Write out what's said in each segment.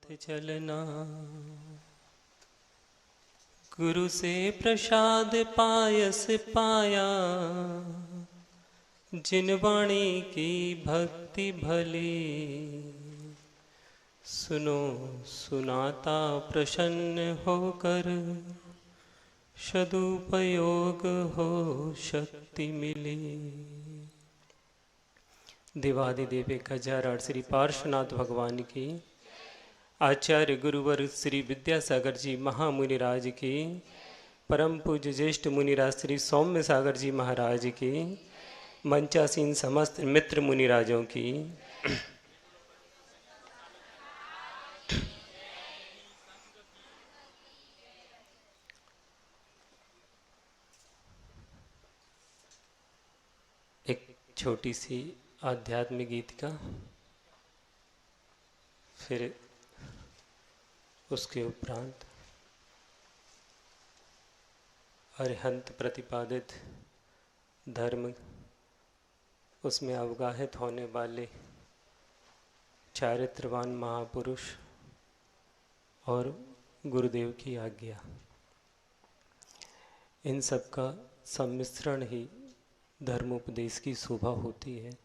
पथ चलना। गुरु से प्रसाद पायस पाया, जिन वाणी की भक्ति भली। सुनो सुनाता प्रसन्न होकर, सदुपयोग हो शक्ति मिली। देवादिदेव 1008 श्री पार्श्वनाथ भगवान की, आचार्य गुरुवर श्री विद्यासागर जी महामुनिराज की, परम पूज्य ज्येष्ठ मुनिराज श्री सौम्य सागर जी महाराज की, मंचासीन समस्त मित्र मुनिराजों की, एक छोटी सी आध्यात्मिक गीत का, फिर उसके उपरांत अरिहंत प्रतिपादित धर्म, उसमें अवगाहित होने वाले चारित्रवान महापुरुष और गुरुदेव की आज्ञा, इन सब का सम्मिश्रण ही धर्मोपदेश की शोभा होती है।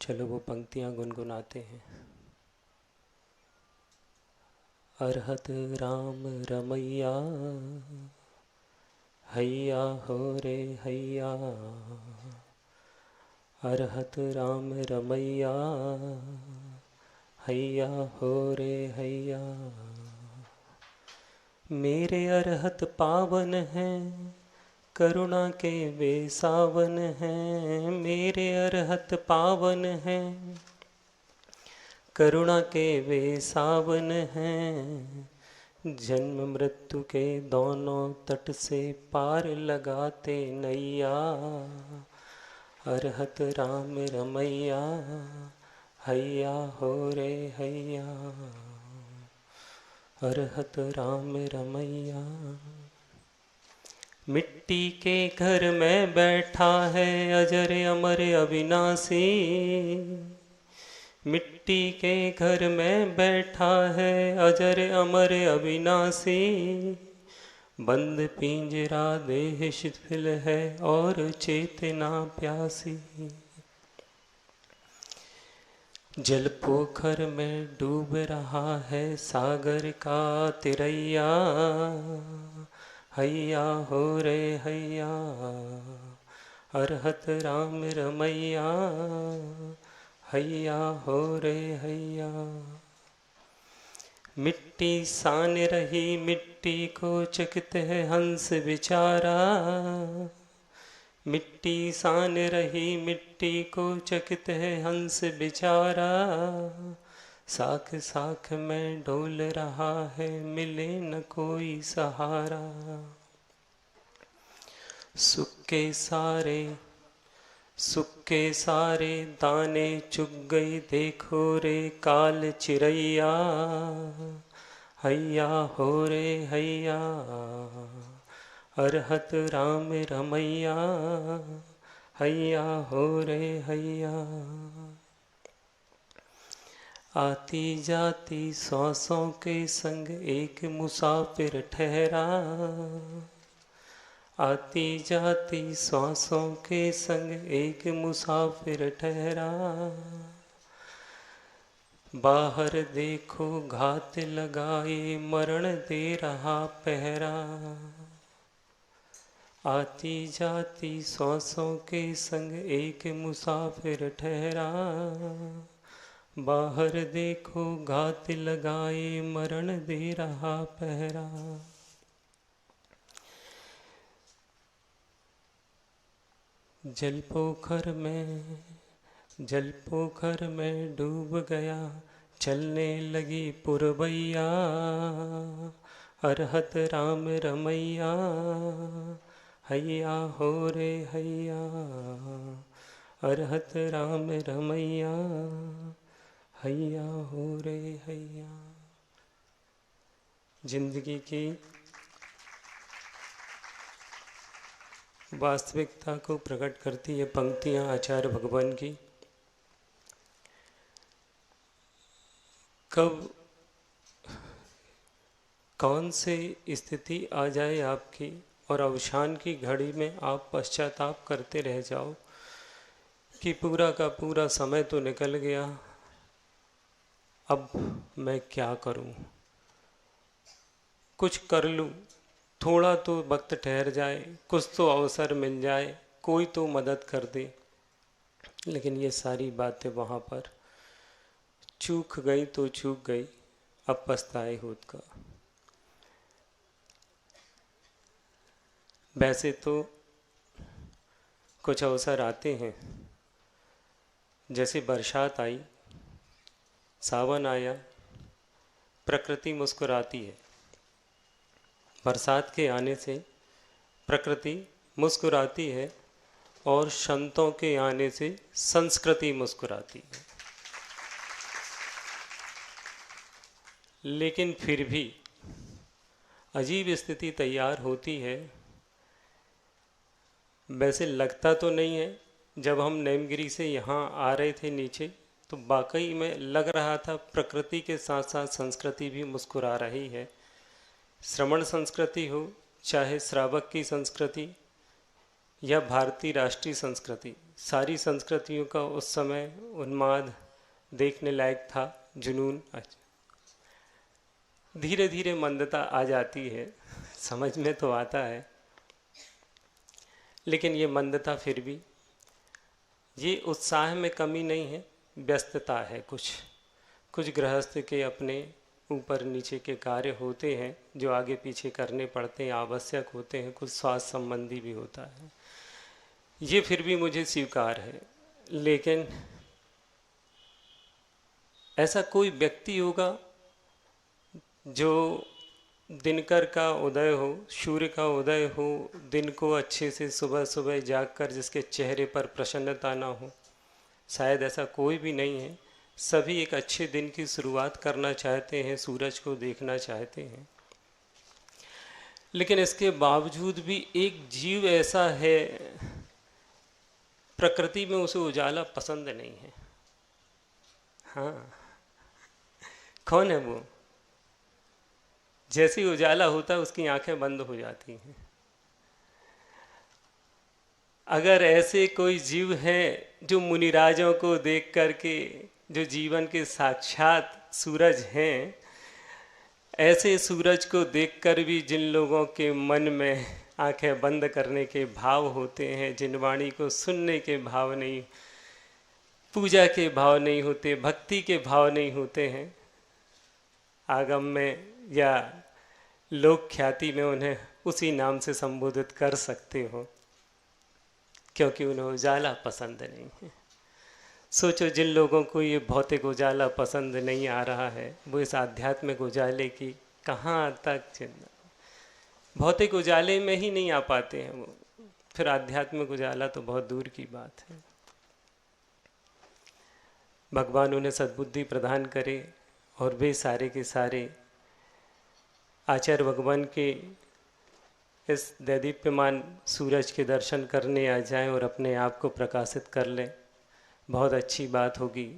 चलो वो पंक्तियां गुनगुनाते हैं। अरहत राम रमैया, हैया हो रे हैया। अरहत राम रमैया, हैया हो रे हैया। मेरे अरहत पावन हैं, करुणा के वे सावन हैं। मेरे अरहत पावन हैं, करुणा के वे सावन हैं। जन्म मृत्यु के दोनों तट से पार लगाते नैया। अरहत राम रमैया, हैया हो रे हैया। अरहत राम रमैया। मिट्टी के घर में बैठा है अजर अमर अविनाशी। मिट्टी के घर में बैठा है अजर अमर अविनाशी। बंद पिंजरा देह शिथिल है और चेतना प्यासी। जल पोखर में डूब रहा है सागर का तिरैया। हैया हो रे हैया। अरहत राम रमैया, हैया हो रे हैया। मिट्टी सान रही मिट्टी को चकते है हंस बिचारा। मिट्टी सान रही मिट्टी को चकते है हंस बिचारा। साख साख में डोल रहा है मिले न कोई सहारा। सुक्के सारे दाने चुग गई देखो रे काल चिरैया। हैया हो रे हैया। अरहत राम रमैया, हैया हो रे हैया। आती जाती सांसों के संग एक मुसाफिर ठहरा। आती जाती सांसों के संग एक मुसाफिर ठहरा। बाहर देखो घात लगाए मरण दे रहा पहरा। आती जाती सांसों के संग एक मुसाफिर ठहरा। बाहर देखो घात लगाए मरण दे रहा पहरा। जल पोखर में डूब गया चलने लगी पुरवैया। अरहत राम रमैया, हैया हो रे हैया। अरहत राम रमैया, हैया हो रे हैया। जिंदगी की वास्तविकता को प्रकट करती है पंक्तियां आचार्य भगवान की। कब कौन से स्थिति आ जाए आपकी और अवसान की घड़ी में आप पश्चाताप करते रह जाओ कि पूरा का पूरा समय तो निकल गया, अब मैं क्या करूं, कुछ कर लूं, थोड़ा तो वक्त ठहर जाए, कुछ तो अवसर मिल जाए, कोई तो मदद कर दे। लेकिन ये सारी बातें वहाँ पर चूक गई तो चूक गई, अब पछताए होत का। वैसे तो कुछ अवसर आते हैं, जैसे बरसात आई, सावन आया, प्रकृति मुस्कुराती है। बरसात के आने से प्रकृति मुस्कुराती है और संतों के आने से संस्कृति मुस्कुराती है। लेकिन फिर भी अजीब स्थिति तैयार होती है। वैसे लगता तो नहीं है, जब हम नेमगिरी से यहाँ आ रहे थे नीचे तो वाकई में लग रहा था प्रकृति के साथ साथ संस्कृति भी मुस्कुरा रही है। श्रमण संस्कृति हो, चाहे श्रावक की संस्कृति या भारतीय राष्ट्रीय संस्कृति, सारी संस्कृतियों का उस समय उन्माद देखने लायक था, जुनून। धीरे धीरे मंदता आ जाती है, समझ में तो आता है, लेकिन ये मंदता फिर भी, ये उत्साह में कमी नहीं है, व्यस्तता है। कुछ गृहस्थ के अपने ऊपर नीचे के कार्य होते हैं जो आगे पीछे करने पड़ते हैं, आवश्यक होते हैं, कुछ स्वास्थ्य संबंधी भी होता है, ये फिर भी मुझे स्वीकार है। लेकिन ऐसा कोई व्यक्ति होगा जो दिनकर का उदय हो, सूर्य का उदय हो, दिन को अच्छे से सुबह सुबह जागकर जिसके चेहरे पर प्रसन्नता ना हो? शायद ऐसा कोई भी नहीं है। सभी एक अच्छे दिन की शुरुआत करना चाहते हैं, सूरज को देखना चाहते हैं। लेकिन इसके बावजूद भी एक जीव ऐसा है, प्रकृति में उसे उजाला पसंद नहीं है। हाँ, कौन है वो? जैसे ही उजाला होता है उसकी आंखें बंद हो जाती हैं। अगर ऐसे कोई जीव हैं जो मुनिराजों को देख करके, जो जीवन के साक्षात सूरज हैं, ऐसे सूरज को देखकर भी जिन लोगों के मन में आंखें बंद करने के भाव होते हैं, जिन वाणी को सुनने के भाव नहीं, पूजा के भाव नहीं होते, भक्ति के भाव नहीं होते हैं, आगम में या लोक ख्याति में उन्हें उसी नाम से संबोधित कर सकते हो, क्योंकि उन्हें उजाला पसंद नहीं है। सोचो, जिन लोगों को ये भौतिक उजाला पसंद नहीं आ रहा है, वो इस आध्यात्मिक उजाले की कहाँ तक चिंता, भौतिक उजाले में ही नहीं आ पाते हैं वो, फिर आध्यात्मिक उजाला तो बहुत दूर की बात है। भगवान उन्हें सद्बुद्धि प्रदान करे और वे सारे के सारे आचार्य भगवान के इस दैदीप्यमान सूरज के दर्शन करने आ जाएं और अपने आप को प्रकाशित कर लें, बहुत अच्छी बात होगी।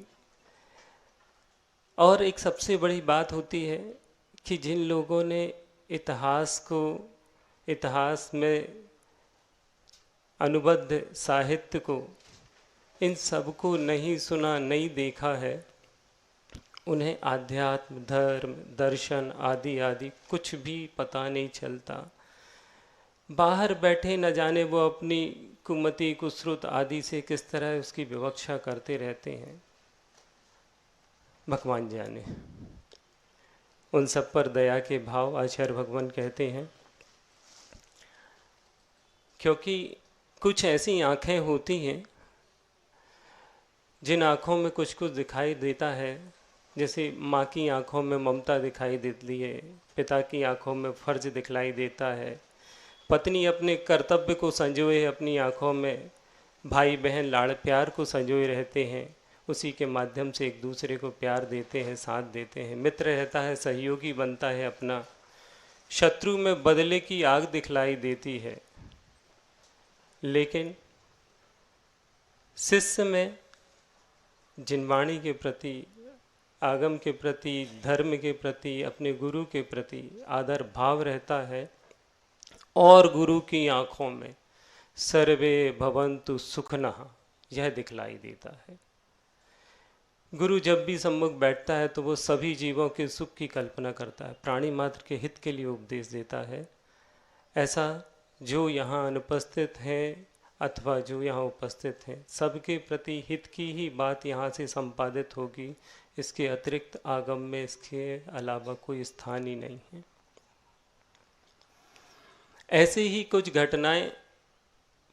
और एक सबसे बड़ी बात होती है कि जिन लोगों ने इतिहास में अनुबद्ध साहित्य को, इन सबको नहीं सुना, नहीं देखा है, उन्हें आध्यात्म, धर्म, दर्शन आदि आदि कुछ भी पता नहीं चलता। बाहर बैठे न जाने वो अपनी कुमति, कुश्रुत आदि से किस तरह उसकी विवक्षा करते रहते हैं, भगवान जाने। उन सब पर दया के भाव आचार्य भगवान कहते हैं, क्योंकि कुछ ऐसी आँखें होती हैं जिन आँखों में कुछ कुछ दिखाई देता है, जैसे माँ की आँखों में ममता दिखाई देती है, पिता की आँखों में फर्ज दिखलाई देता है, पत्नी अपने कर्तव्य को संजोए अपनी आँखों में, भाई बहन लाड़ प्यार को संजोए रहते हैं, उसी के माध्यम से एक दूसरे को प्यार देते हैं, साथ देते हैं, मित्र रहता है, सहयोगी बनता है अपना, शत्रु में बदले की आग दिखलाई देती है। लेकिन शिष्य में जिन वाणी के प्रति आगम के प्रति, धर्म के प्रति, अपने गुरु के प्रति आदर भाव रहता है और गुरु की आंखों में सर्वे भवन्तु सुखनः यह दिखलाई देता है। गुरु जब भी सम्मुख बैठता है तो वो सभी जीवों के सुख की कल्पना करता है, प्राणी मात्र के हित के लिए उपदेश देता है। ऐसा जो यहाँ अनुपस्थित हैं अथवा जो यहाँ उपस्थित हैं, सबके प्रति हित की ही बात यहाँ से संपादित होगी। इसके अतिरिक्त आगम में इसके अलावा कोई स्थान ही नहीं है। ऐसे ही कुछ घटनाएं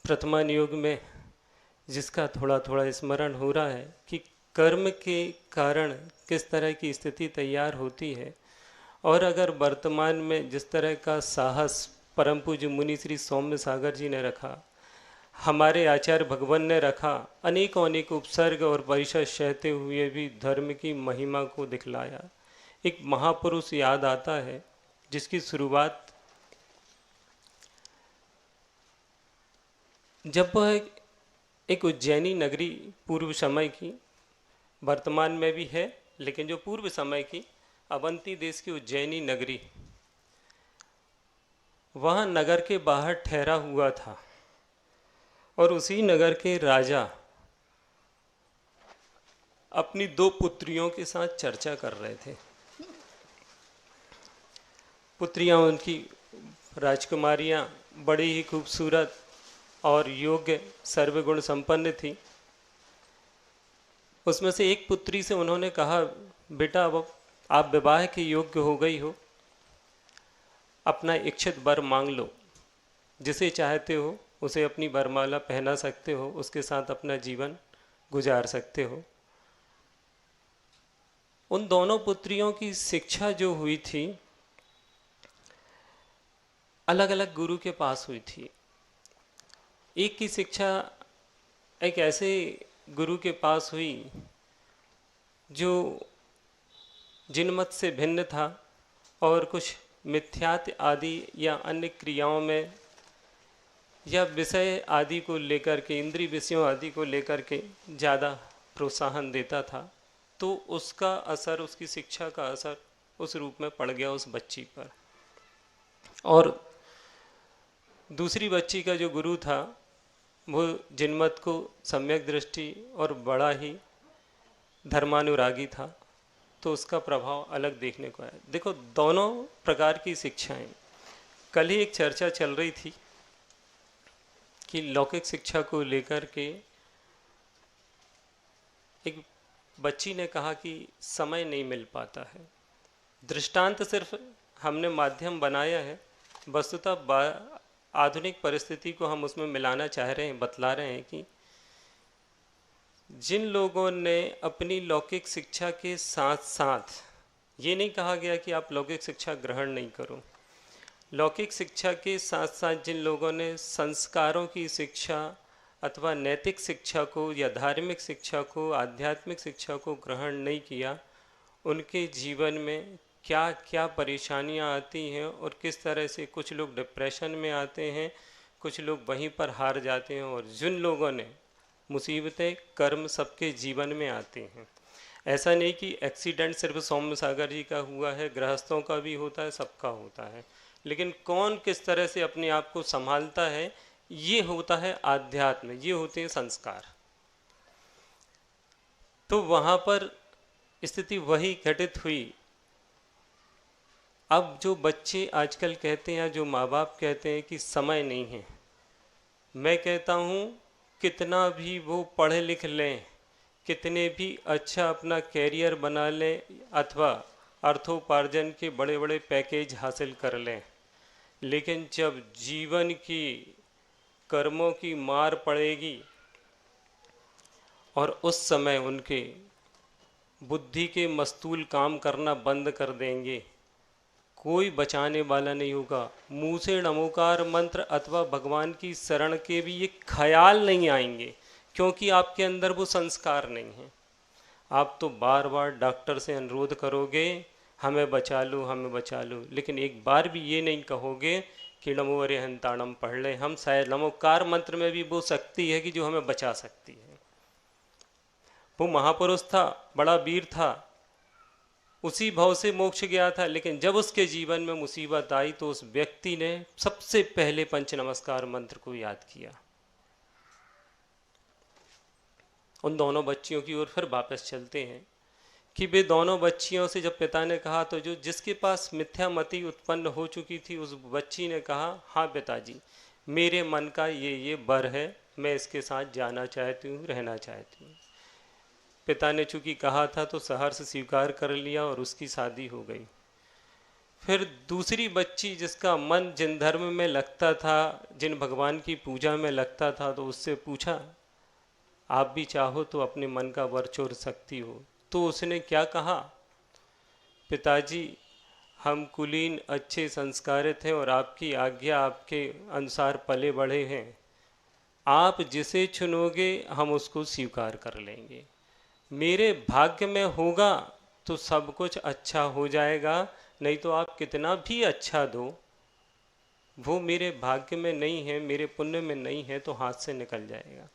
प्रथमान युग में, जिसका थोड़ा थोड़ा स्मरण हो रहा है कि कर्म के कारण किस तरह की स्थिति तैयार होती है, और अगर वर्तमान में जिस तरह का साहस परम पूज्य मुनि श्री सौम्य सागर जी ने रखा, हमारे आचार्य भगवान ने रखा, अनेकों अनेक उपसर्ग और परिषद सहते हुए भी धर्म की महिमा को दिखलाया। एक महापुरुष याद आता है जिसकी शुरुआत जब वह एक उज्जैनी नगरी पूर्व समय की, वर्तमान में भी है लेकिन जो पूर्व समय की अवंती देश की उज्जैनी नगरी, वहाँ नगर के बाहर ठहरा हुआ था और उसी नगर के राजा अपनी 2 पुत्रियों के साथ चर्चा कर रहे थे। पुत्रियां उनकी राजकुमारियां बड़ी ही खूबसूरत और योग्य सर्वगुण संपन्न थी। उसमें से एक पुत्री से उन्होंने कहा, बेटा अब आप विवाह के योग्य हो गई हो, अपना इच्छित वर मांग लो, जिसे चाहते हो उसे अपनी वरमाला पहना सकते हो, उसके साथ अपना जीवन गुजार सकते हो। उन दोनों पुत्रियों की शिक्षा जो हुई थी अलग अलग गुरु के पास हुई थी। एक की शिक्षा एक ऐसे गुरु के पास हुई जो जिनमत से भिन्न था और कुछ मिथ्यात्व आदि या अन्य क्रियाओं में या विषय आदि को लेकर के, इंद्रिय विषयों आदि को लेकर के ज़्यादा प्रोत्साहन देता था। तो उसका असर, उसकी शिक्षा का असर उस रूप में पड़ गया उस बच्ची पर। और दूसरी बच्ची का जो गुरु था वो जिनमत को सम्यक दृष्टि और बड़ा ही धर्मानुरागी था, तो उसका प्रभाव अलग देखने को आया। देखो, दोनों प्रकार की शिक्षाएं। कल ही एक चर्चा चल रही थी कि लौकिक शिक्षा को लेकर के एक बच्ची ने कहा कि समय नहीं मिल पाता है। दृष्टांत सिर्फ हमने माध्यम बनाया है, वस्तुतः आधुनिक परिस्थिति को हम उसमें मिलाना चाह रहे हैं, बतला रहे हैं कि जिन लोगों ने अपनी लौकिक शिक्षा के साथ साथ, ये नहीं कहा गया कि आप लौकिक शिक्षा ग्रहण नहीं करो, लौकिक शिक्षा के साथ साथ जिन लोगों ने संस्कारों की शिक्षा अथवा नैतिक शिक्षा को या धार्मिक शिक्षा को, आध्यात्मिक शिक्षा को ग्रहण नहीं किया, उनके जीवन में क्या क्या परेशानियां आती हैं और किस तरह से कुछ लोग डिप्रेशन में आते हैं, कुछ लोग वहीं पर हार जाते हैं। और जिन लोगों ने मुसीबतें, कर्म सबके जीवन में आते हैं। ऐसा नहीं कि एक्सीडेंट सिर्फ सौम्य सागर जी का हुआ है, गृहस्थों का भी होता है, सबका होता है। लेकिन कौन किस तरह से अपने आप को संभालता है, ये होता है आध्यात्म, ये होते हैं संस्कार। तो वहाँ पर स्थिति वही घटित हुई। अब जो बच्चे आजकल कहते हैं, जो माँ बाप कहते हैं कि समय नहीं है, मैं कहता हूँ कितना भी वो पढ़ लिख लें, कितने भी अच्छा अपना कैरियर बना लें अथवा अर्थोपार्जन के बड़े बड़े पैकेज हासिल कर लें, लेकिन जब जीवन की कर्मों की मार पड़ेगी और उस समय उनके बुद्धि के मस्तूल काम करना बंद कर देंगे, कोई बचाने वाला नहीं होगा। मुँह से नमोकार मंत्र अथवा भगवान की शरण के भी ये ख्याल नहीं आएंगे, क्योंकि आपके अंदर वो संस्कार नहीं है। आप तो बार बार डॉक्टर से अनुरोध करोगे, हमें बचा लो, हमें बचा लो, लेकिन एक बार भी ये नहीं कहोगे कि नमो अरिहंताणम पढ़ लें। हम शायद नमोकार मंत्र में भी वो शक्ति है कि जो हमें बचा सकती है। वो महापुरुष था, बड़ा वीर था, उसी भव से मोक्ष गया था, लेकिन जब उसके जीवन में मुसीबत आई तो उस व्यक्ति ने सबसे पहले पंच नमस्कार मंत्र को याद किया। उन दोनों बच्चियों की ओर फिर वापस चलते हैं कि वे दोनों बच्चियों से जब पिता ने कहा तो जो जिसके पास मिथ्यामति उत्पन्न हो चुकी थी उस बच्ची ने कहा, हाँ पिताजी, मेरे मन का ये वर है, मैं इसके साथ जाना चाहती हूँ, रहना चाहती हूँ। पिता ने चूंकि कहा था तो सहर्ष स्वीकार कर लिया और उसकी शादी हो गई। फिर दूसरी बच्ची जिसका मन जिन धर्म में लगता था, जिन भगवान की पूजा में लगता था, तो उससे पूछा, आप भी चाहो तो अपने मन का वर चोर सकती हो। तो उसने क्या कहा, पिताजी हम कुलीन अच्छे संस्कारित हैं और आपकी आज्ञा आपके अनुसार पले बढ़े हैं, आप जिसे चुनोगे हम उसको स्वीकार कर लेंगे। मेरे भाग्य में होगा तो सब कुछ अच्छा हो जाएगा, नहीं तो आप कितना भी अच्छा दो, वो मेरे भाग्य में नहीं है, मेरे पुण्य में नहीं है, तो हाथ से निकल जाएगा।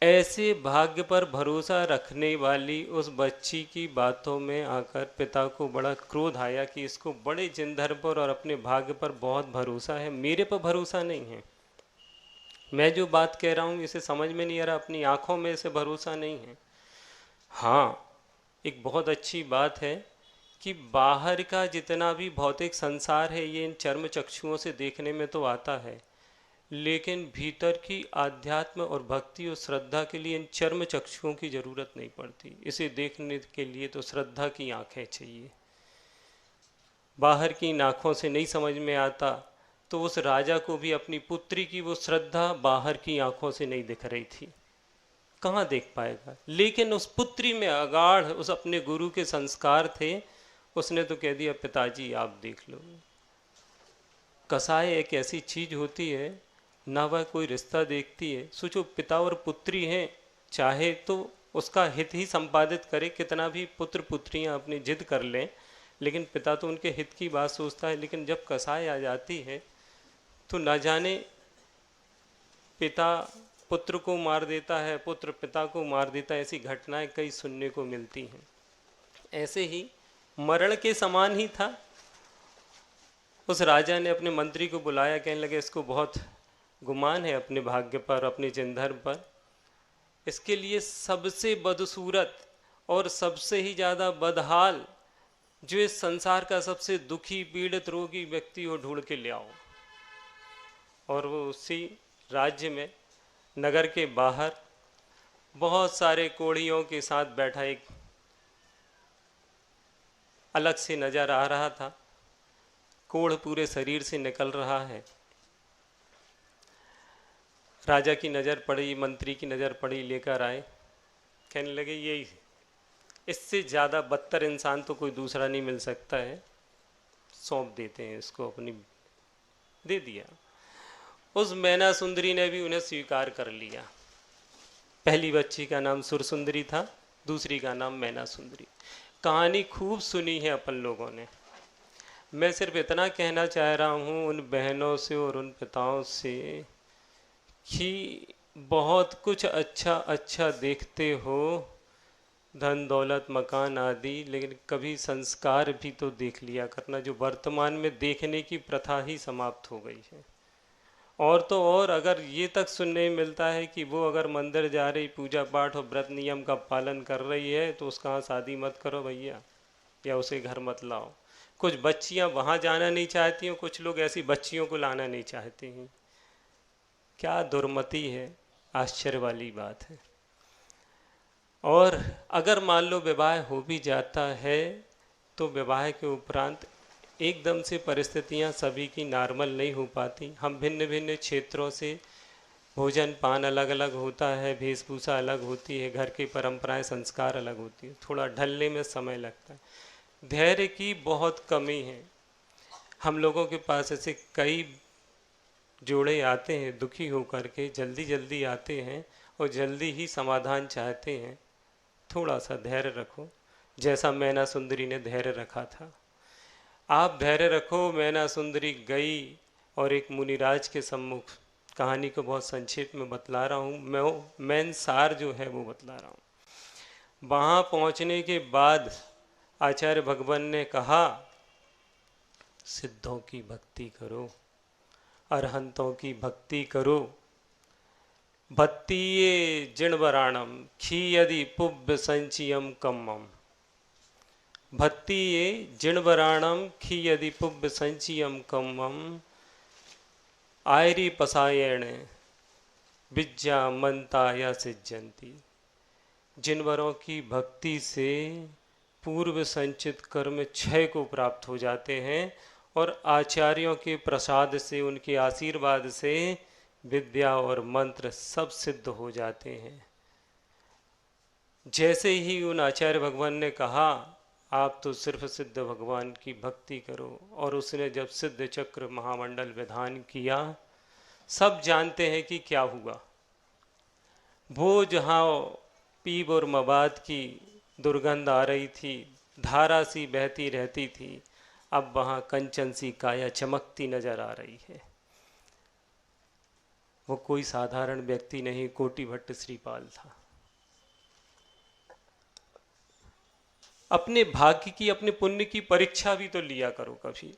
ऐसे भाग्य पर भरोसा रखने वाली उस बच्ची की बातों में आकर पिता को बड़ा क्रोध आया कि इसको बड़े जिनधर्म पर और अपने भाग्य पर बहुत भरोसा है, मेरे पर भरोसा नहीं है। मैं जो बात कह रहा हूँ इसे समझ में नहीं आ रहा, अपनी आंखों में इसे भरोसा नहीं है। हाँ, एक बहुत अच्छी बात है कि बाहर का जितना भी भौतिक संसार है ये इन चर्म चक्षुओं से देखने में तो आता है, लेकिन भीतर की आध्यात्म और भक्ति और श्रद्धा के लिए इन चर्म चक्षुओं की जरूरत नहीं पड़ती। इसे देखने के लिए तो श्रद्धा की आंखें चाहिए। बाहर की आंखों से नहीं समझ में आता, तो उस राजा को भी अपनी पुत्री की वो श्रद्धा बाहर की आंखों से नहीं दिख रही थी, कहाँ देख पाएगा। लेकिन उस पुत्री में अगाढ़ उस अपने गुरु के संस्कार थे, उसने तो कह दिया, पिताजी आप देख लो। कसाई एक ऐसी चीज होती है, ना वह कोई रिश्ता देखती है। सोचो, पिता और पुत्री हैं, चाहे तो उसका हित ही संपादित करे, कितना भी पुत्र पुत्रियां अपनी जिद कर लें, लेकिन पिता तो उनके हित की बात सोचता है। लेकिन जब कसाई आ जाती है तो ना जाने पिता पुत्र को मार देता है, पुत्र पिता को मार देता है, ऐसी घटनाएं कई सुनने को मिलती हैं। ऐसे ही मरण के समान ही था। उस राजा ने अपने मंत्री को बुलाया, कहने लगे इसको बहुत गुमान है अपने भाग्य पर, अपने जिनधर्म पर, इसके लिए सबसे बदसूरत और सबसे ही ज़्यादा बदहाल जो इस संसार का सबसे दुखी पीड़ित रोगी व्यक्ति हो ढूंढ के ले आओ। और वो उसी राज्य में नगर के बाहर बहुत सारे कोढ़ियों के साथ बैठा एक अलग से नजर आ रहा था। कोढ़ पूरे शरीर से निकल रहा है। राजा की नज़र पड़ी, मंत्री की नज़र पड़ी, लेकर आए। कहने लगे यही, इससे ज़्यादा बदतर इंसान तो कोई दूसरा नहीं मिल सकता है, सौंप देते हैं इसको। अपनी दे दिया। उस मैना सुंदरी ने भी उन्हें स्वीकार कर लिया। पहली बच्ची का नाम सुरसुंदरी था, दूसरी का नाम मैना सुंदरी। कहानी खूब सुनी है अपन लोगों ने। मैं सिर्फ इतना कहना चाह रहा हूँ उन बहनों से और उन पिताओं से कि बहुत कुछ अच्छा अच्छा देखते हो, धन दौलत मकान आदि, लेकिन कभी संस्कार भी तो देख लिया करना। जो वर्तमान में देखने की प्रथा ही समाप्त हो गई है। और तो और अगर ये तक सुनने में मिलता है कि वो अगर मंदिर जा रही, पूजा पाठ और व्रत नियम का पालन कर रही है, तो उसका यहाँ शादी मत करो भैया, या उसे घर मत लाओ। कुछ बच्चियां वहाँ जाना नहीं चाहती हैं, कुछ लोग ऐसी बच्चियों को लाना नहीं चाहते हैं। क्या दुर्मति है, आश्चर्य वाली बात है। और अगर मान लो विवाह हो भी जाता है तो विवाह के उपरांत एकदम से परिस्थितियां सभी की नॉर्मल नहीं हो पाती। हम भिन्न भिन्न क्षेत्रों से, भोजन पान अलग अलग होता है, वेशभूषा अलग होती है, घर की परंपराएं संस्कार अलग होती है, थोड़ा ढलने में समय लगता है। धैर्य की बहुत कमी है। हम लोगों के पास ऐसे कई जोड़े आते हैं दुखी होकर के, जल्दी जल्दी आते हैं और जल्दी ही समाधान चाहते हैं। थोड़ा सा धैर्य रखो, जैसा मैना सुंदरी ने धैर्य रखा था। आप धैर्य रखो। मैना सुंदरी गई और एक मुनिराज के सम्मुख, कहानी को बहुत संक्षेप में बतला रहा हूँ, मेन सार जो है वो बतला रहा हूँ। वहाँ पहुँचने के बाद आचार्य भगवान ने कहा सिद्धों की भक्ति करो, अरहंतों की भक्ति करो। भक्तिये जिणवराणम खीयदि पुब्ब संचियम कम्मम। भक्तिये जिणवराणम खीयदि पुब्ब संचियम कम्मम। आयरी पसायण विद्या मनता या सिज्जंती। जिनवरों की भक्ति से पूर्व संचित कर्म क्षय को प्राप्त हो जाते हैं और आचार्यों के प्रसाद से, उनके आशीर्वाद से विद्या और मंत्र सब सिद्ध हो जाते हैं। जैसे ही उन आचार्य भगवान ने कहा आप तो सिर्फ सिद्ध भगवान की भक्ति करो, और उसने जब सिद्ध चक्र महामंडल विधान किया, सब जानते हैं कि क्या हुआ। वो जहाँ पीप और मवाद की दुर्गंध आ रही थी, धारा सी बहती रहती थी, अब वहाँ कंचन सी काया चमकती नजर आ रही है। वो कोई साधारण व्यक्ति नहीं, कोटि भट्ट श्रीपाल था। अपने भाग्य की, अपने पुण्य की परीक्षा भी तो लिया करो कभी।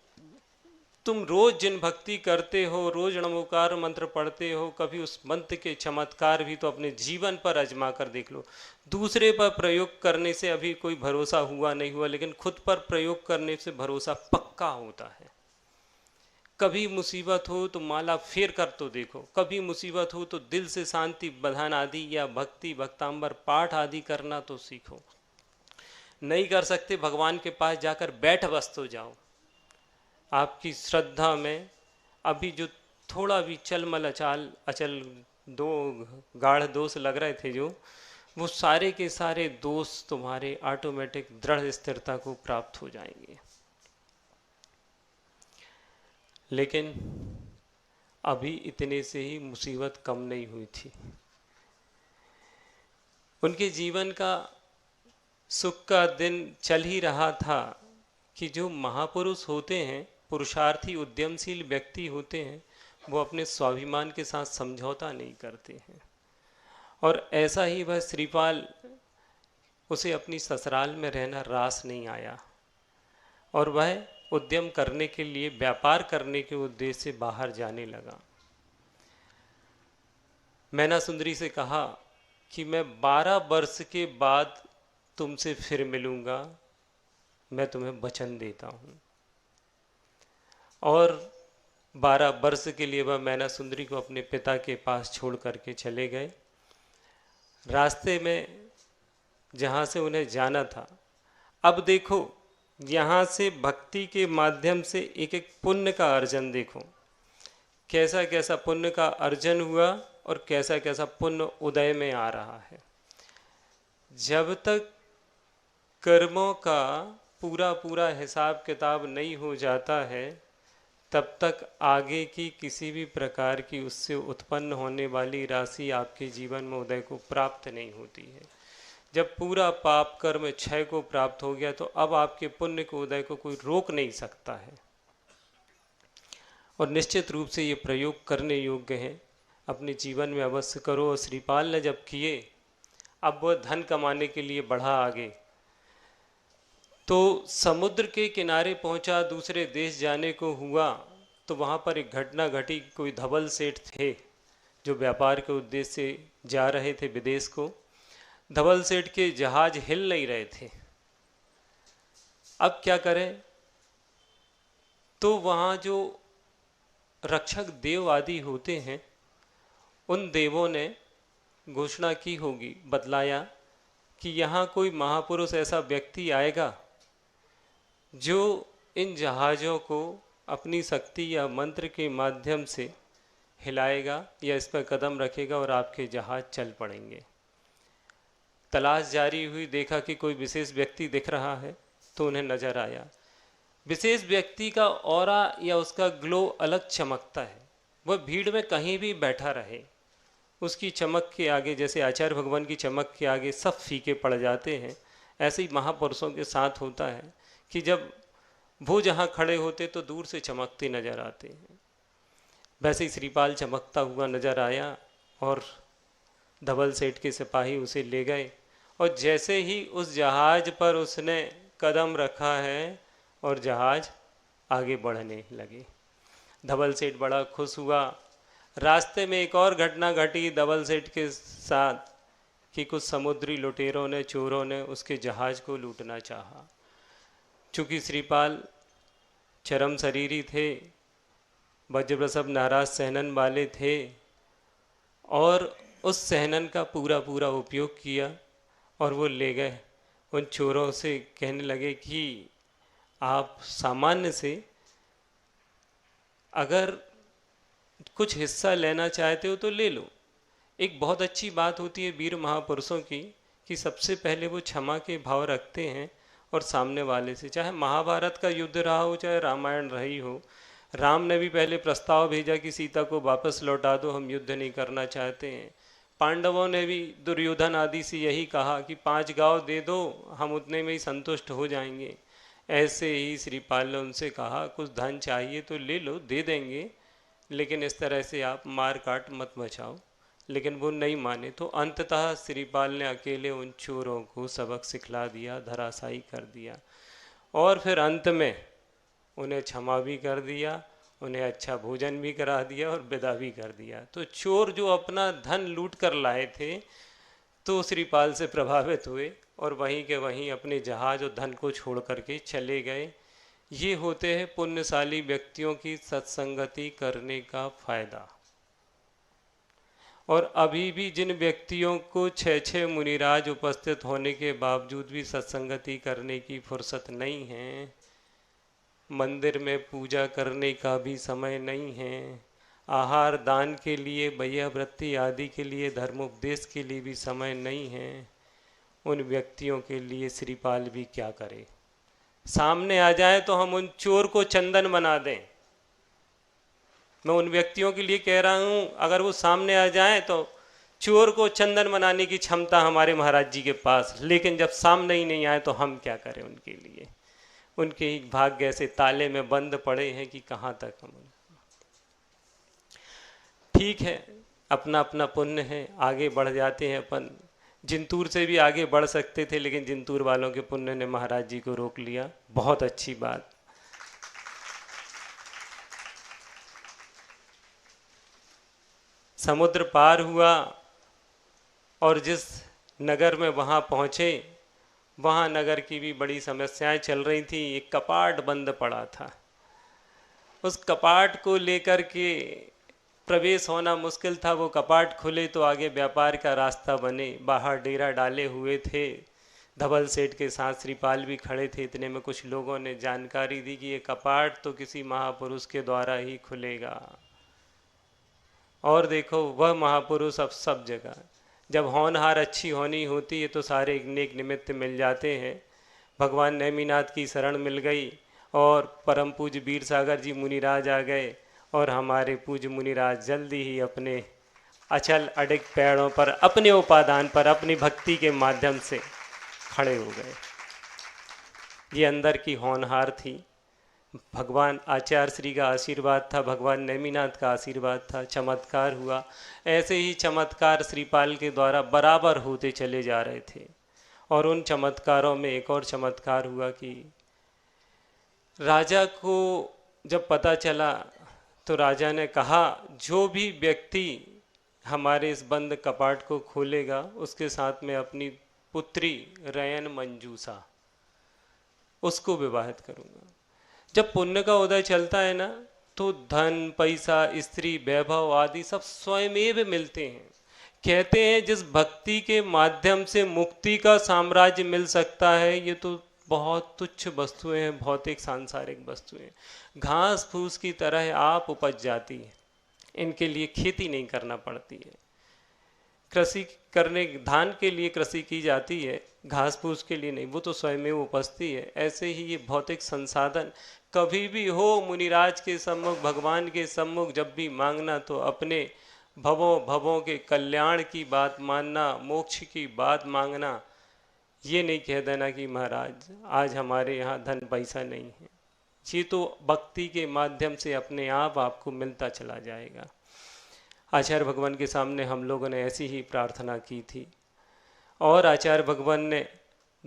तुम रोज जिन भक्ति करते हो, रोज नमोकार मंत्र पढ़ते हो, कभी उस मंत्र के चमत्कार भी तो अपने जीवन पर आजमा कर देख लो। दूसरे पर प्रयोग करने से अभी कोई भरोसा हुआ नहीं हुआ, लेकिन खुद पर प्रयोग करने से भरोसा पक्का होता है। कभी मुसीबत हो तो माला फेर कर तो देखो, कभी मुसीबत हो तो दिल से शांति बधान आदि या भक्ति भक्तांबर पाठ आदि करना तो सीखो। नहीं कर सकते, भगवान के पास जाकर बैठ बस तो जाओ। आपकी श्रद्धा में अभी जो थोड़ा भी चलमल अचल दो गाढ़ दोष लग रहे थे, जो वो सारे के सारे दोष तुम्हारे ऑटोमेटिक दृढ़ स्थिरता को प्राप्त हो जाएंगे। लेकिन अभी इतने से ही मुसीबत कम नहीं हुई थी। उनके जीवन का सुख का दिन चल ही रहा था कि जो महापुरुष होते हैं, पुरुषार्थी उद्यमशील व्यक्ति होते हैं, वो अपने स्वाभिमान के साथ समझौता नहीं करते हैं। और ऐसा ही वह श्रीपाल, उसे अपनी ससुराल में रहना रास नहीं आया और वह उद्यम करने के लिए, व्यापार करने के उद्देश्य से बाहर जाने लगा। मैना सुंदरी से कहा कि मैं 12 वर्ष के बाद तुमसे फिर मिलूंगा, मैं तुम्हें वचन देता हूँ। और 12 वर्ष के लिए वह मैना सुंदरी को अपने पिता के पास छोड़ करके चले गए। रास्ते में जहाँ से उन्हें जाना था, अब देखो यहाँ से भक्ति के माध्यम से एक एक पुण्य का अर्जन देखो, कैसा कैसा पुण्य का अर्जन हुआ और कैसा कैसा पुण्य उदय में आ रहा है। जब तक कर्मों का पूरा पूरा हिसाब किताब नहीं हो जाता है, तब तक आगे की किसी भी प्रकार की उससे उत्पन्न होने वाली राशि आपके जीवन में उदय को प्राप्त नहीं होती है। जब पूरा पाप कर्म क्षय को प्राप्त हो गया, तो अब आपके पुण्य को उदय को कोई रोक नहीं सकता है। और निश्चित रूप से ये प्रयोग करने योग्य है, अपने जीवन में अवश्य करो। और श्रीपाल ने जब किए, अब वह धन कमाने के लिए बढ़ा आगे, तो समुद्र के किनारे पहुंचा, दूसरे देश जाने को हुआ, तो वहाँ पर एक घटना घटी। कोई धवल सेठ थे जो व्यापार के उद्देश्य से जा रहे थे विदेश को। धवल सेठ के जहाज हिल नहीं रहे थे, अब क्या करें। तो वहाँ जो रक्षक देव आदि होते हैं, उन देवों ने घोषणा की होगी, बतलाया कि यहाँ कोई महापुरुष ऐसा व्यक्ति आएगा जो इन जहाज़ों को अपनी शक्ति या मंत्र के माध्यम से हिलाएगा या इस पर कदम रखेगा और आपके जहाज चल पड़ेंगे। तलाश जारी हुई, देखा कि कोई विशेष व्यक्ति दिख रहा है, तो उन्हें नजर आया। विशेष व्यक्ति का ऑरा या उसका ग्लो अलग चमकता है। वह भीड़ में कहीं भी बैठा रहे, उसकी चमक के आगे, जैसे आचार्य भगवान की चमक के आगे सब फीके पड़ जाते हैं, ऐसे ही महापुरुषों के साथ होता है कि जब वो जहाँ खड़े होते तो दूर से चमकते नजर आते हैं। वैसे ही श्रीपाल चमकता हुआ नजर आया और धवल सेठ के सिपाही उसे ले गए। और जैसे ही उस जहाज पर उसने कदम रखा है और जहाज आगे बढ़ने लगे। धवल सेठ बड़ा खुश हुआ। रास्ते में एक और घटना घटी धवल सेठ के साथ कि कुछ समुद्री लुटेरों ने, चोरों ने उसके जहाज को लूटना चाहा। चूँकि श्रीपाल चरम शरीरी थे, वज्रवृषभ नाराज सहनन वाले थे और उस सहनन का पूरा पूरा उपयोग किया और वो ले गए। उन चोरों से कहने लगे कि आप सामान्य से अगर कुछ हिस्सा लेना चाहते हो तो ले लो। एक बहुत अच्छी बात होती है वीर महापुरुषों की कि सबसे पहले वो क्षमा के भाव रखते हैं और सामने वाले से, चाहे महाभारत का युद्ध रहा हो चाहे रामायण रही हो, राम ने भी पहले प्रस्ताव भेजा कि सीता को वापस लौटा दो, हम युद्ध नहीं करना चाहते हैं। पांडवों ने भी दुर्योधन आदि से यही कहा कि 5 गांव दे दो, हम उतने में ही संतुष्ट हो जाएंगे। ऐसे ही श्रीपाल ने उनसे कहा कुछ धन चाहिए तो ले लो, दे देंगे, लेकिन इस तरह से आप मार काट मत मचाओ। लेकिन वो नहीं माने तो अंततः श्रीपाल ने अकेले उन चोरों को सबक सिखला दिया, धराशायी कर दिया और फिर अंत में उन्हें क्षमा भी कर दिया, उन्हें अच्छा भोजन भी करा दिया और विदा भी कर दिया। तो चोर जो अपना धन लूट कर लाए थे तो श्रीपाल से प्रभावित हुए और वहीं के वहीं अपने जहाज और धन को छोड़ करके चले गए। ये होते हैं पुण्यशाली व्यक्तियों की सत्संगति करने का फायदा। और अभी भी जिन व्यक्तियों को 6 मुनिराज उपस्थित होने के बावजूद भी सत्संगति करने की फुर्सत नहीं है, मंदिर में पूजा करने का भी समय नहीं है, आहार दान के लिए, भैयावृत्ति आदि के लिए, धर्मोपदेश के लिए भी समय नहीं है, उन व्यक्तियों के लिए श्रीपाल भी क्या करे। सामने आ जाए तो हम उन चोर को चंदन बना दें। मैं उन व्यक्तियों के लिए कह रहा हूँ, अगर वो सामने आ जाए तो चोर को चंदन बनाने की क्षमता हमारे महाराज जी के पास, लेकिन जब सामने ही नहीं आए तो हम क्या करें उनके लिए। उनके ही भाग्य ऐसे ताले में बंद पड़े हैं कि कहाँ तक हम। ठीक है, अपना अपना पुण्य है, आगे बढ़ जाते हैं अपन। जिंतूर से भी आगे बढ़ सकते थे लेकिन जिंतूर वालों के पुण्य ने महाराज जी को रोक लिया। बहुत अच्छी बात। समुद्र पार हुआ और जिस नगर में वहाँ पहुँचे वहाँ नगर की भी बड़ी समस्याएं चल रही थी। एक कपाट बंद पड़ा था, उस कपाट को लेकर के प्रवेश होना मुश्किल था। वो कपाट खुले तो आगे व्यापार का रास्ता बने। बाहर डेरा डाले हुए थे, धवल सेठ के साथ श्रीपाल भी खड़े थे। इतने में कुछ लोगों ने जानकारी दी कि ये कपाट तो किसी महापुरुष के द्वारा ही खुलेगा। और देखो वह महापुरुष अब सब जगह, जब होनहार अच्छी होनी होती है तो सारे नेक निमित्त मिल जाते हैं। भगवान नेमिनाथ की शरण मिल गई और परम पूज्य वीर सागर जी मुनिराज आ गए और हमारे पूज्य मुनिराज जल्दी ही अपने अचल अडिग पैरों पर, अपने उपादान पर, अपनी भक्ति के माध्यम से खड़े हो गए। ये अंदर की होनहार थी। भगवान आचार्य श्री का आशीर्वाद था, भगवान नेमिनाथ का आशीर्वाद था, चमत्कार हुआ। ऐसे ही चमत्कार श्रीपाल के द्वारा बराबर होते चले जा रहे थे। और उन चमत्कारों में एक और चमत्कार हुआ कि राजा को जब पता चला तो राजा ने कहा जो भी व्यक्ति हमारे इस बंद कपाट को खोलेगा उसके साथ में अपनी पुत्री रयन मंजूषा उसको विवाहित करूँगा। जब पुण्य का उदय चलता है ना तो धन, पैसा, स्त्री, वैभव आदि सब स्वयमेव मिलते हैं। कहते हैं जिस भक्ति के माध्यम से मुक्ति का साम्राज्य मिल सकता है, ये तो बहुत तुच्छ वस्तुएं हैं, भौतिक सांसारिक वस्तुएं। घास फूस की तरह आप उपज जाती है, इनके लिए खेती नहीं करना पड़ती है। कृषि करने, धान के लिए कृषि की जाती है, घास फूस के लिए नहीं, वो तो स्वयं उपजती है। ऐसे ही ये भौतिक संसाधन कभी भी हो मुनिराज के सम्मुख, भगवान के सम्मुख जब भी मांगना तो अपने भवों के कल्याण की बात मानना, मोक्ष की बात मांगना। ये नहीं कह देना कि महाराज आज हमारे यहाँ धन पैसा नहीं है। ये तो भक्ति के माध्यम से अपने आप आपको मिलता चला जाएगा। आचार्य भगवान के सामने हम लोगों ने ऐसी ही प्रार्थना की थी और आचार्य भगवान ने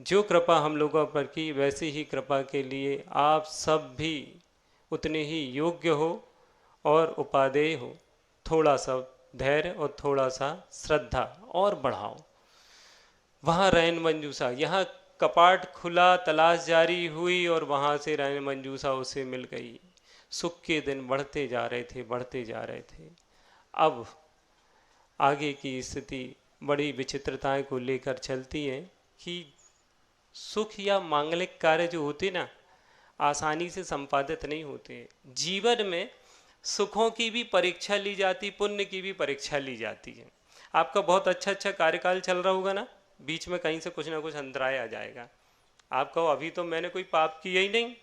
जो कृपा हम लोगों पर की, वैसे ही कृपा के लिए आप सब भी उतने ही योग्य हो और उपादेय हो। थोड़ा सा धैर्य और थोड़ा सा श्रद्धा और बढ़ाओ। वहाँ रैन मंजूसा, यहाँ कपाट खुला, तलाश जारी हुई और वहाँ से रैन मंजूसा उसे मिल गई। सुख के दिन बढ़ते जा रहे थे, बढ़ते जा रहे थे। अब आगे की स्थिति बड़ी विचित्रताएं को लेकर चलती है कि सुख या मांगलिक कार्य जो होते ना, आसानी से संपादित नहीं होते। जीवन में सुखों की भी परीक्षा ली जाती, पुण्य की भी परीक्षा ली जाती है। आपका बहुत अच्छा अच्छा कार्यकाल चल रहा होगा ना, बीच में कहीं से कुछ ना कुछ अंतराय आ जाएगा। आप कहो अभी तो मैंने कोई पाप किया ही नहीं,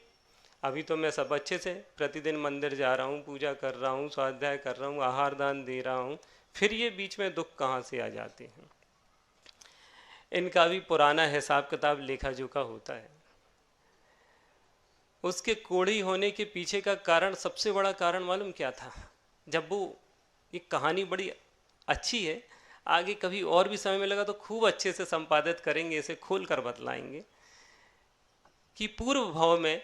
अभी तो मैं सब अच्छे से प्रतिदिन मंदिर जा रहा हूँ, पूजा कर रहा हूँ, स्वाध्याय कर रहा हूँ, आहार दान दे रहा हूँ, फिर ये बीच में दुख कहाँ से आ जाते हैं। इनका भी पुराना हिसाब किताब लेखा जोखा होता है। उसके कोढ़ी होने के पीछे का कारण, सबसे बड़ा कारण मालूम क्या था? जब वो, ये कहानी बड़ी अच्छी है, आगे कभी और भी समय मिलेगा तो खूब अच्छे से संपादित करेंगे, इसे खोल कर बतलाएंगे कि पूर्व भाव में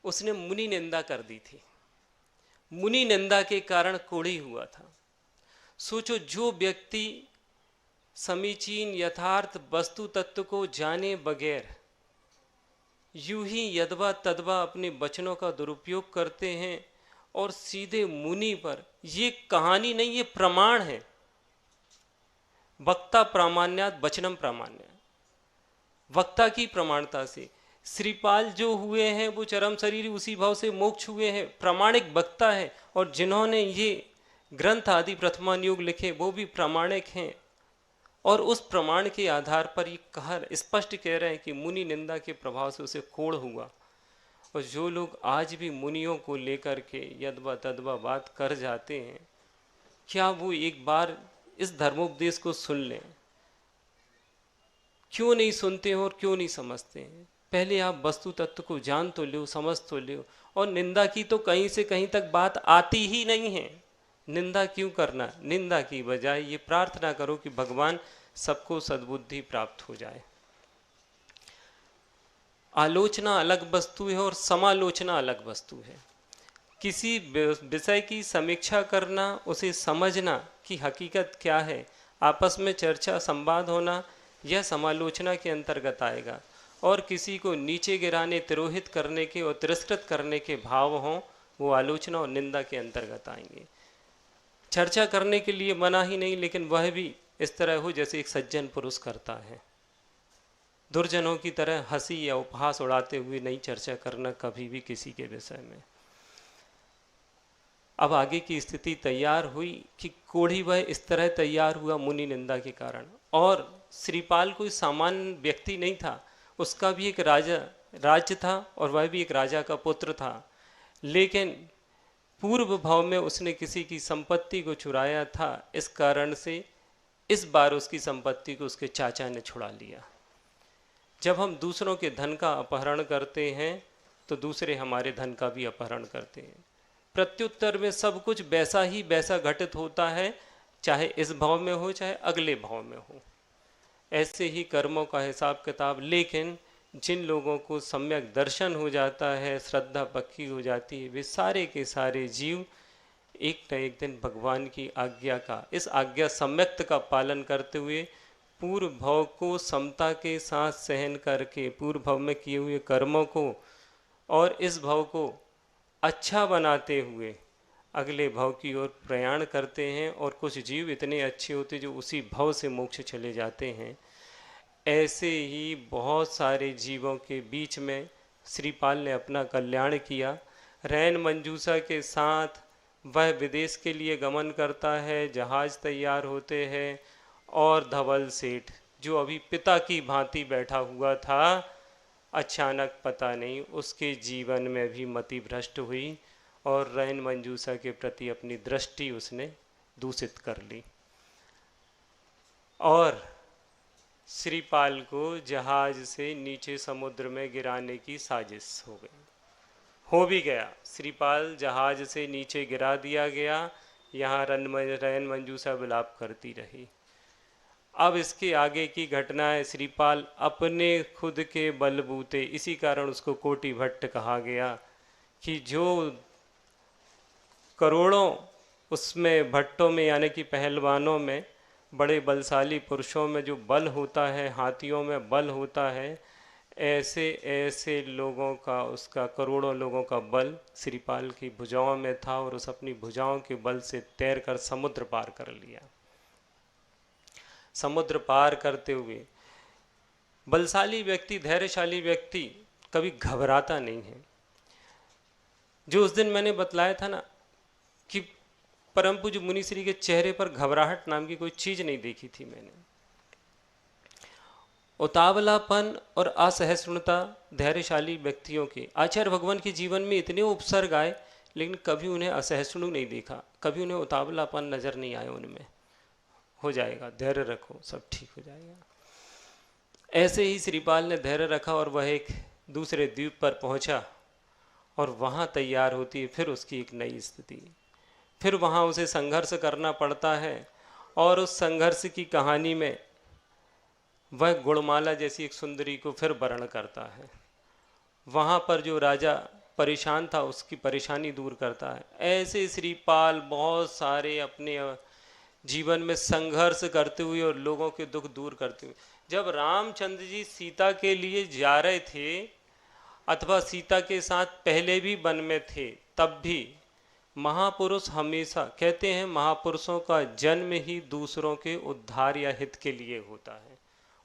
उसने मुनि निंदा कर दी थी। मुनि निंदा के कारण कोढ़ी हुआ था। सोचो, जो व्यक्ति समीचीन यथार्थ वस्तु तत्व को जाने बगैर यूं ही यदवा तदवा अपने वचनों का दुरुपयोग करते हैं और सीधे मुनि पर, ये कहानी नहीं, ये प्रमाण है। वक्ता प्रामाण्यात वचनम प्रामाण्य, वक्ता की प्रमाणता से श्रीपाल जो हुए हैं वो चरम शरीर उसी भाव से मोक्ष हुए हैं, प्रामाणिक वक्ता है। और जिन्होंने ये ग्रंथ आदि प्रथमान युग लिखे वो भी प्रामाणिक हैं। और उस प्रमाण के आधार पर ये कहा, स्पष्ट कह रहे हैं कि मुनि निंदा के प्रभाव से उसे कोढ़ हुआ। और जो लोग आज भी मुनियों को लेकर के यदवा तदवा बात कर जाते हैं, क्या वो एक बार इस धर्मोपदेश को सुन लें? क्यों नहीं सुनते हैं और क्यों नहीं समझते हैं? पहले आप वस्तु तत्व को जान तो लो, समझ तो लो। और निंदा की तो कहीं से कहीं तक बात आती ही नहीं है। निंदा क्यों करना? निंदा की बजाय ये प्रार्थना करो कि भगवान सबको सद्बुद्धि प्राप्त हो जाए। आलोचना अलग वस्तु है और समालोचना अलग वस्तु है। किसी विषय की समीक्षा करना, उसे समझना कि हकीकत क्या है, आपस में चर्चा संवाद होना, यह समालोचना के अंतर्गत आएगा। और किसी को नीचे गिराने, तिरोहित करने के और तिरस्कृत करने के भाव हों, वो आलोचना और निंदा के अंतर्गत आएंगे। चर्चा करने के लिए मना ही नहीं, लेकिन वह भी इस तरह हो जैसे एक सज्जन पुरुष करता है। दुर्जनों की तरह हंसी या उपहास उड़ाते हुए नहीं चर्चा करना कभी भी किसी के विषय में। अब आगे की स्थिति तैयार हुई कि कोढ़ी वह इस तरह तैयार हुआ मुनि निंदा के कारण। और श्रीपाल कोई सामान्य व्यक्ति नहीं था, उसका भी एक राज्य था और वह भी एक राजा का पुत्र था। लेकिन पूर्व भाव में उसने किसी की संपत्ति को चुराया था, इस कारण से इस बार उसकी संपत्ति को उसके चाचा ने छुड़ा लिया। जब हम दूसरों के धन का अपहरण करते हैं तो दूसरे हमारे धन का भी अपहरण करते हैं। प्रत्युत्तर में सब कुछ वैसा ही वैसा घटित होता है, चाहे इस भाव में हो चाहे अगले भाव में हो। ऐसे ही कर्मों का हिसाब किताब। लेकिन जिन लोगों को सम्यक दर्शन हो जाता है, श्रद्धा पक्की हो जाती है, वे सारे के सारे जीव एक न एक दिन भगवान की आज्ञा का, इस आज्ञा सम्यक्त का पालन करते हुए पूर्व भाव को समता के साथ सहन करके, पूर्व भाव में किए हुए कर्मों को और इस भाव को अच्छा बनाते हुए अगले भाव की ओर प्रयाण करते हैं। और कुछ जीव इतने अच्छे होते जो उसी भाव से मोक्ष चले जाते हैं। ऐसे ही बहुत सारे जीवों के बीच में श्रीपाल ने अपना कल्याण किया। रैन मंजूसा के साथ वह विदेश के लिए गमन करता है, जहाज तैयार होते हैं। और धवल सेठ जो अभी पिता की भांति बैठा हुआ था, अचानक पता नहीं उसके जीवन में भी मति भ्रष्ट हुई और रैन मंजूसा के प्रति अपनी दृष्टि उसने दूषित कर ली और श्रीपाल को जहाज से नीचे समुद्र में गिराने की साजिश हो गई। हो भी गया, श्रीपाल जहाज से नीचे गिरा दिया गया। यहाँ रैन मंजूसा विलाप करती रही। अब इसके आगे की घटनाएं श्रीपाल अपने खुद के बलबूते, इसी कारण उसको कोटि भट्ट कहा गया कि जो करोड़ों उसमें भट्टों में यानी कि पहलवानों में, बड़े बलशाली पुरुषों में जो बल होता है, हाथियों में बल होता है, ऐसे ऐसे लोगों का, उसका करोड़ों लोगों का बल श्रीपाल की भुजाओं में था और उस अपनी भुजाओं के बल से तैरकर समुद्र पार कर लिया। समुद्र पार करते हुए बलशाली व्यक्ति, धैर्यशाली व्यक्ति कभी घबराता नहीं है। जो उस दिन मैंने बतलाया था ना कि परम पूज्य मुनि श्री के चेहरे पर घबराहट नाम की कोई चीज नहीं देखी थी मैंने। उतावलापन और असहिष्णुता धैर्यशाली व्यक्तियों के, आचार्य भगवान के जीवन में इतने उपसर्ग आए लेकिन कभी उन्हें असहिष्णु नहीं देखा, कभी उन्हें उतावलापन नजर नहीं आया उनमें। हो जाएगा, धैर्य रखो, सब ठीक हो जाएगा। ऐसे ही श्रीपाल ने धैर्य रखा और वह एक दूसरे द्वीप पर पहुंचा और वहां तैयार होती है फिर उसकी एक नई स्थिति। फिर वहां उसे संघर्ष करना पड़ता है और उस संघर्ष की कहानी में वह गुणमाला जैसी एक सुंदरी को फिर वर्ण करता है। वहां पर जो राजा परेशान था उसकी परेशानी दूर करता है। ऐसे श्रीपाल बहुत सारे अपने जीवन में संघर्ष करते हुए और लोगों के दुख दूर करते हुए, जब रामचंद्र जी सीता के लिए जा रहे थे अथवा सीता के साथ पहले भी वन में थे, तब भी महापुरुष हमेशा कहते हैं महापुरुषों का जन्म ही दूसरों के उद्धार या हित के लिए होता है।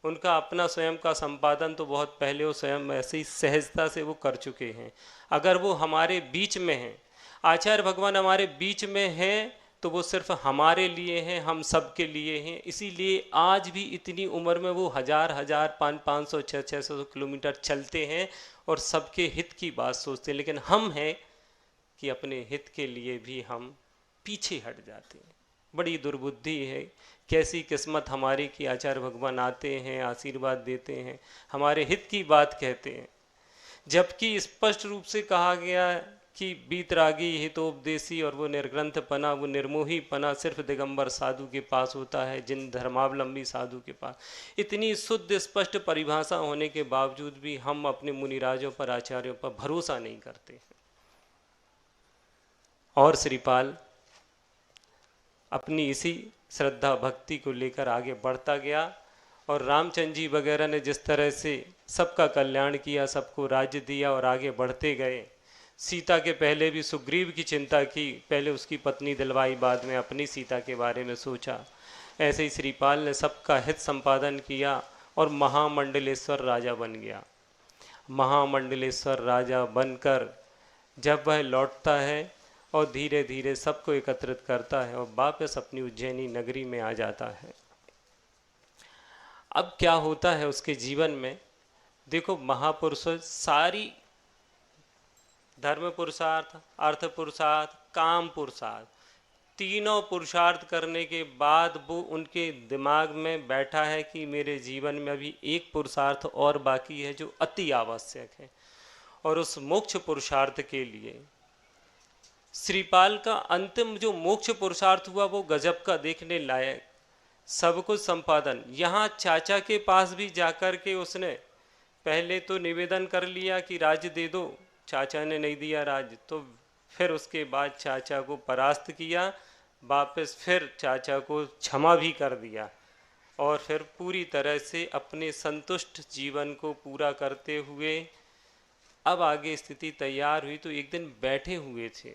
उनका अपना स्वयं का संपादन तो बहुत पहले वो स्वयं ऐसे ही सहजता से वो कर चुके हैं। अगर वो हमारे बीच में हैं, आचार्य भगवान हमारे बीच में हैं, तो वो सिर्फ हमारे लिए हैं, हम सब के लिए हैं। इसीलिए आज भी इतनी उम्र में वो हजार हजार 500 600 किलोमीटर चलते हैं और सबके हित की बात सोचते हैं। लेकिन हम हैं कि अपने हित के लिए भी हम पीछे हट जाते हैं। बड़ी दुर्बुद्धि है, कैसी किस्मत हमारी कि आचार्य भगवान आते हैं, आशीर्वाद देते हैं, हमारे हित की कहते हैं, जबकि स्पष्ट रूप से कहा गया कि बीतरागी हितोपदेशी और वो निर्ग्रंथ पना, वो निर्मोही पना सिर्फ दिगंबर साधु के पास होता है, जिन धर्मावलंबी साधु के पास। इतनी शुद्ध स्पष्ट परिभाषा होने के बावजूद भी हम अपने मुनिराजों पर, आचार्यों पर भरोसा नहीं करते हैं। और श्रीपाल अपनी इसी श्रद्धा भक्ति को लेकर आगे बढ़ता गया और रामचंद्र जी वगैरह ने जिस तरह से सबका कल्याण किया, सबको राज्य दिया और आगे बढ़ते गए। सीता के पहले भी सुग्रीव की चिंता की, पहले उसकी पत्नी दिलवाई, बाद में अपनी सीता के बारे में सोचा। ऐसे ही श्रीपाल ने सबका हित संपादन किया और महामंडलेश्वर राजा बन गया। महामंडलेश्वर राजा बनकर जब वह लौटता है और धीरे धीरे सबको एकत्रित करता है और वापस अपनी उज्जैनी नगरी में आ जाता है। अब क्या होता है उसके जीवन में, देखो महापुरुषों सारी धर्म पुरुषार्थ, अर्थ पुरुषार्थ, काम पुरुषार्थ, तीनों पुरुषार्थ करने के बाद वो उनके दिमाग में बैठा है कि मेरे जीवन में अभी एक पुरुषार्थ और बाकी है जो अति आवश्यक है। और उस मोक्ष पुरुषार्थ के लिए श्रीपाल का अंतिम जो मोक्ष पुरुषार्थ हुआ वो गजब का, देखने लायक, सब कुछ संपादन। यहाँ चाचा के पास भी जाकर के उसने पहले तो निवेदन कर लिया कि राज्य दे दो, चाचा ने नहीं दिया राज्य, तो फिर उसके बाद चाचा को परास्त किया, वापस फिर चाचा को क्षमा भी कर दिया और फिर पूरी तरह से अपने संतुष्ट जीवन को पूरा करते हुए अब आगे स्थिति तैयार हुई। तो एक दिन बैठे हुए थे,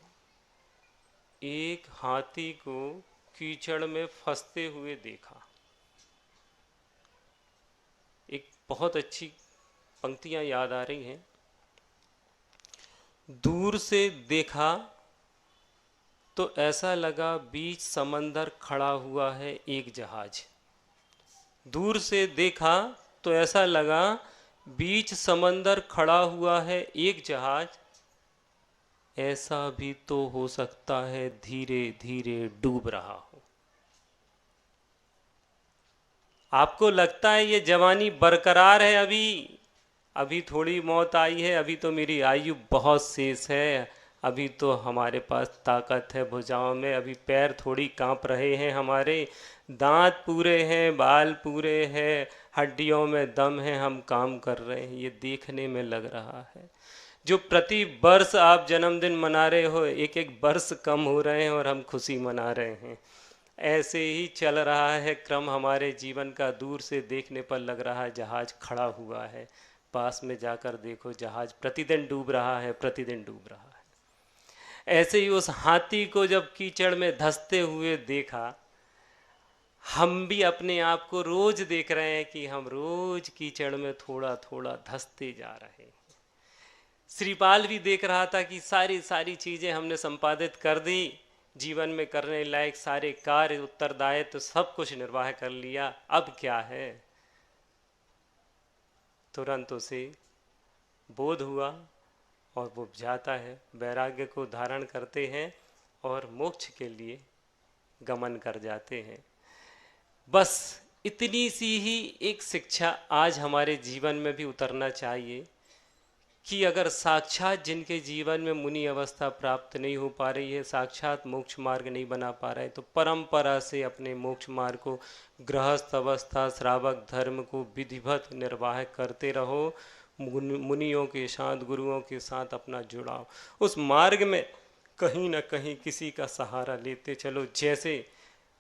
एक हाथी को कीचड़ में फंसते हुए देखा। एक बहुत अच्छी पंक्तियां याद आ रही हैं। दूर से देखा तो ऐसा लगा बीच समंदर खड़ा हुआ है एक जहाज। दूर से देखा तो ऐसा लगा बीच समंदर खड़ा हुआ है एक जहाज। ऐसा भी तो हो सकता है धीरे धीरे डूब रहा हो। आपको लगता है ये जवानी बरकरार है, अभी थोड़ी मौत आई है, अभी तो मेरी आयु बहुत शेष है, अभी तो हमारे पास ताकत है भुजाओं में, अभी पैर थोड़ी कांप रहे हैं हमारे, दांत पूरे हैं, बाल पूरे हैं, हड्डियों में दम है, हम काम कर रहे हैं, ये देखने में लग रहा है। जो प्रति वर्ष आप जन्मदिन मना रहे हो, एक एक वर्ष कम हो रहे हैं और हम खुशी मना रहे हैं। ऐसे ही चल रहा है क्रम हमारे जीवन का। दूर से देखने पर लग रहा है जहाज खड़ा हुआ है, पास में जाकर देखो जहाज प्रतिदिन डूब रहा है, प्रतिदिन डूब रहा है। ऐसे ही उस हाथी को जब कीचड़ में धंसते हुए देखा, हम भी अपने आप को रोज देख रहे हैं कि हम रोज कीचड़ में थोड़ा थोड़ा धंसते जा रहे हैं। श्रीपाल भी देख रहा था कि सारी सारी चीजें हमने संपादित कर दी, जीवन में करने लायक सारे कार्य, उत्तरदायित्व सब कुछ निर्वाह कर लिया, अब क्या है। तुरंत उसे बोध हुआ और वो जाता है, वैराग्य को धारण करते हैं और मोक्ष के लिए गमन कर जाते हैं। बस इतनी सी ही एक शिक्षा आज हमारे जीवन में भी उतरना चाहिए कि अगर साक्षात जिनके जीवन में मुनि अवस्था प्राप्त नहीं हो पा रही है, साक्षात मोक्ष मार्ग नहीं बना पा रहे, तो परंपरा से अपने मोक्ष मार्ग को, गृहस्थ अवस्था, श्रावक धर्म को विधिवत निर्वाह करते रहो। मुनियों के साथ, गुरुओं के साथ अपना जुड़ाव, उस मार्ग में कहीं ना कहीं किसी का सहारा लेते चलो। जैसे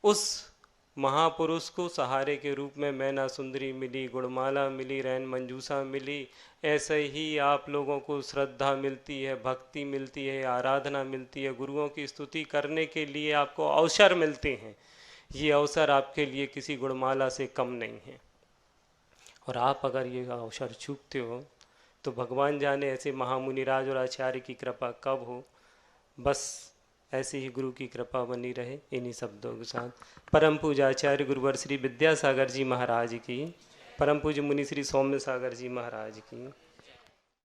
उस महापुरुष को सहारे के रूप में मैना सुंदरी मिली, गुणमाला मिली, रैन मंजूषा मिली, ऐसे ही आप लोगों को श्रद्धा मिलती है, भक्ति मिलती है, आराधना मिलती है, गुरुओं की स्तुति करने के लिए आपको अवसर मिलते हैं। ये अवसर आपके लिए किसी गुणमाला से कम नहीं है। और आप अगर ये अवसर चूकते हो तो भगवान जाने ऐसे महामुनिराज और आचार्य की कृपा कब हो। बस ऐसे ही गुरु की कृपा बनी रहे। इन्हीं शब्दों के साथ परम पूज्य आचार्य गुरुवर श्री विद्यासागर जी महाराज की, परम पूज्य मुनि श्री सौम्य सागर जी महाराज की।